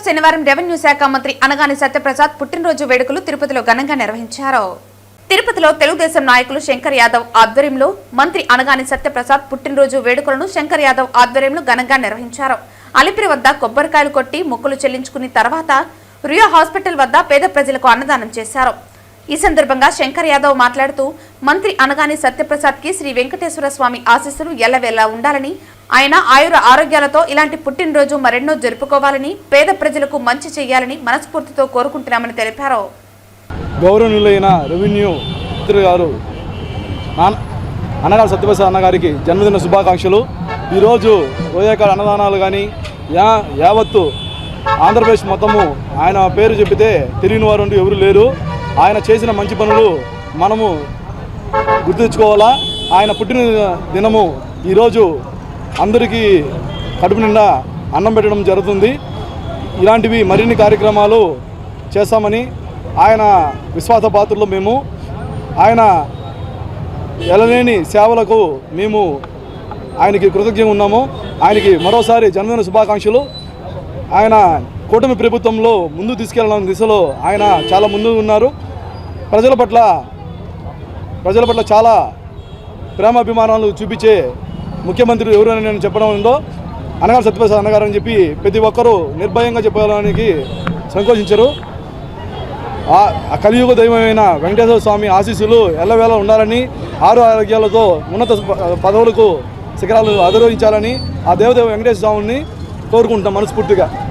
శనివారం రెవెన్యూ శాఖ మంత్రి అనగాని సత్యప్రసాద్ పుట్టినరోజు వేడుకలు తిరుపతిలో ఘనంగా నిర్వహించారు. తిరుపతిలో తెలుగుదేశం నాయకులు శంకర్ యాదవ్ ఆధ్వర్యంలో మంత్రి అనగాని సత్యప్రసాద్ పుట్టినరోజు వేడుకలను శంకర్ యాదవ్ ఆధ్వర్యంలో ఘనంగా నిర్వహించారు. అలిపిరి వద్ద కొబ్బరికాయలు కొట్టి మొక్కులు చెల్లించుకున్న తర్వాత రియా హాస్పిటల్ వద్ద పేద ప్రజలకు అన్నదానం చేశారు. ఈ సందర్భంగా శంకర్ యాదవ్ మాట్లాడుతూ మంత్రి అనగాని సత్యప్రసాద్ కి శ్రీ వెంకటేశ్వర స్వామి ఆశీస్సులు ఎల్లవేళలా ఉండాలని, ఆయన ఆయుర ఆరోగ్యాలతో ఇలాంటి పుట్టినరోజు మరెన్నో జరుపుకోవాలని, పేద ప్రజలకు మంచి చేయాలని మనస్ఫూర్తితో కోరుకుంటున్నామని తెలిపారు. గౌరవనీయులైన రెవెన్యూ మంత్రి గారు అనగాని సత్యప్రసాద్ అన్నగారికి జన్మదిన శుభాకాంక్షలు. ఈరోజు రోయాకాడ అన్నదానాలు కానీ యావత్తు ఆంధ్రప్రదేశ్ మొత్తము ఆయన పేరు చెబితే తెలియని వారు అంటూ ఎవరు లేరు. ఆయన చేసిన మంచి పనులు మనము గుర్తుంచుకోవాలా. ఆయన పుట్టిన దినము ఈరోజు అందరికీ కడుపు నిండా అన్నం పెట్టడం జరుగుతుంది. ఇలాంటివి మరిన్ని కార్యక్రమాలు చేస్తామని ఆయన విశ్వాస పాత్రలు మేము. ఆయన ఎలలేని సేవలకు మేము ఆయనకి కృతజ్ఞంగా ఉన్నాము. ఆయనకి మరోసారి జన్మదిన శుభాకాంక్షలు. ఆయన కూటమి ప్రభుత్వంలో ముందు తీసుకెళ్లడం దిశలో ఆయన చాలా ముందు ఉన్నారు. ప్రజల పట్ల చాలా ప్రేమాభిమానాలు చూపించే ముఖ్యమంత్రి ఎవరైనా నేను చెప్పడం ఉందో అనగాని సత్యప్రసాద్ అన్నగారు అని చెప్పి ప్రతి ఒక్కరూ నిర్భయంగా చెప్పడానికి సంకోచించరు. ఆ కలియుగ దైవమైన వెంకటేశ్వర స్వామి ఆశీస్సులు ఎల్లవేళ ఉండాలని, ఆరోగ్యాలతో ఉన్నత పదవులకు శిఖరాలు అధిరోహించాలని ఆ దేవదేవ వెంకటేశ్వర స్వామిని కోరుకుంటాం మనస్ఫూర్తిగా.